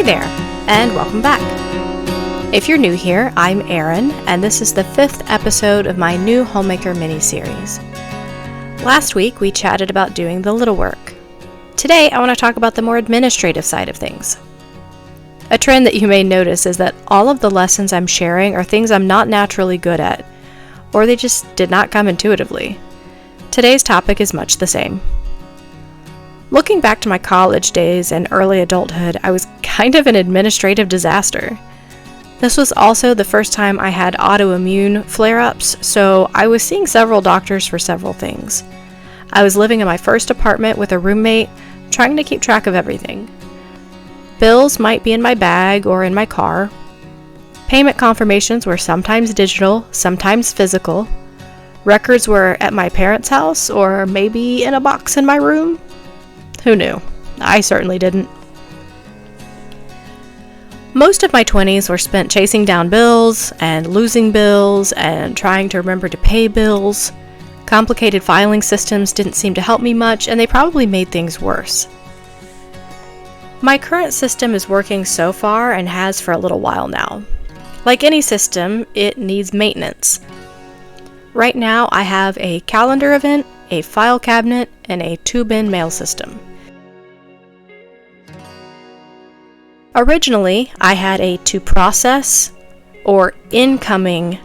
there, and welcome back. If you're new here, I'm Erin, and this is the 5th episode of my new Homemaker Mini Series. Last week, we chatted about doing the little work. Today, I want to talk about the more administrative side of things. A trend that you may notice is that all of the lessons I'm sharing are things I'm not naturally good at, or they just did not come intuitively. Today's topic is much the same. Looking back to my college days and early adulthood, I was kind of an administrative disaster. This was also the first time I had autoimmune flare-ups, so I was seeing several doctors for several things. I was living in my first apartment with a roommate, trying to keep track of everything. Bills might be in my bag or in my car. Payment confirmations were sometimes digital, sometimes physical. Records were at my parents' house or maybe in a box in my room. Who knew? I certainly didn't. Most of my 20s were spent chasing down bills and losing bills and trying to remember to pay bills. Complicated filing systems didn't seem to help me much, and they probably made things worse. My current system is working so far and has for a little while now. Like any system, it needs maintenance. Right now, I have a calendar event, a file cabinet, and a 2-bin mail system. Originally, I had a to-process or incoming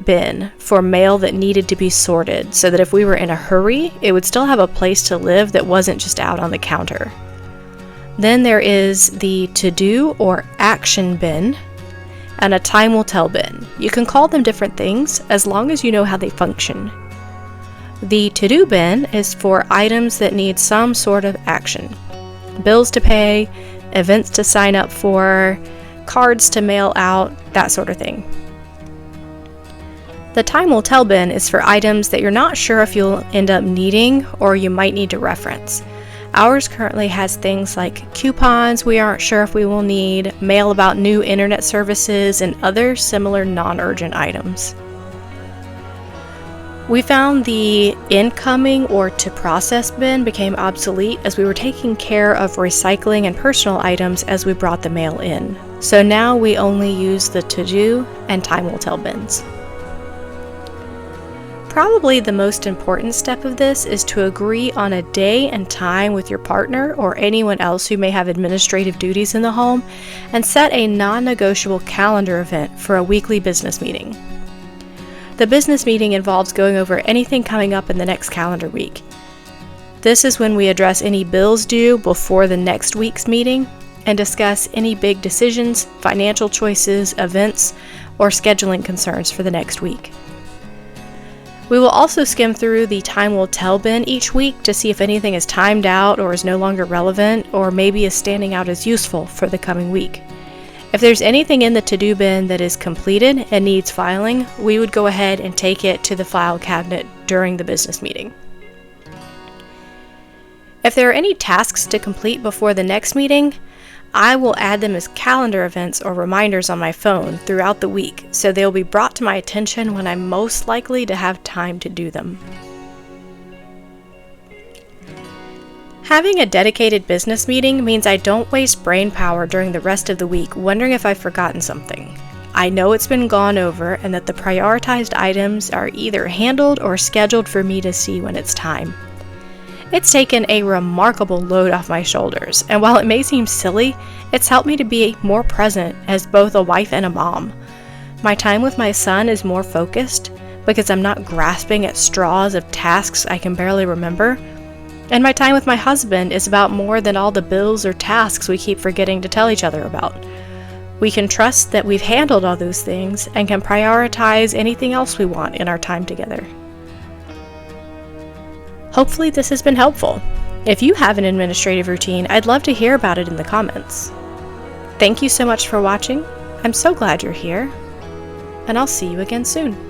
bin for mail that needed to be sorted so that if we were in a hurry, it would still have a place to live that wasn't just out on the counter. Then there is the to-do or action bin and a time will tell bin. You can call them different things as long as you know how they function. The to-do bin is for items that need some sort of action. Bills to pay, events to sign up for, cards to mail out, that sort of thing. The time will tell bin is for items that you're not sure if you'll end up needing or you might need to reference. Ours currently has things like coupons we aren't sure if we will need, mail about new internet services, and other similar non-urgent items. We found the incoming or to process bin became obsolete as we were taking care of recycling and personal items as we brought the mail in. So now we only use the to-do and time will tell bins. Probably the most important step of this is to agree on a day and time with your partner or anyone else who may have administrative duties in the home and set a non-negotiable calendar event for a weekly business meeting. The business meeting involves going over anything coming up in the next calendar week. This is when we address any bills due before the next week's meeting and discuss any big decisions, financial choices, events, or scheduling concerns for the next week. We will also skim through the time will tell bin each week to see if anything is timed out or is no longer relevant or maybe is standing out as useful for the coming week. If there's anything in the to-do bin that is completed and needs filing, we would go ahead and take it to the file cabinet during the business meeting. If there are any tasks to complete before the next meeting, I will add them as calendar events or reminders on my phone throughout the week, so they'll be brought to my attention when I'm most likely to have time to do them. Having a dedicated business meeting means I don't waste brain power during the rest of the week wondering if I've forgotten something. I know it's been gone over and that the prioritized items are either handled or scheduled for me to see when it's time. It's taken a remarkable load off my shoulders, and while it may seem silly, it's helped me to be more present as both a wife and a mom. My time with my son is more focused because I'm not grasping at straws of tasks I can barely remember. And my time with my husband is about more than all the bills or tasks we keep forgetting to tell each other about. We can trust that we've handled all those things and can prioritize anything else we want in our time together. Hopefully this has been helpful. If you have an administrative routine, I'd love to hear about it in the comments. Thank you so much for watching. I'm so glad you're here, and I'll see you again soon.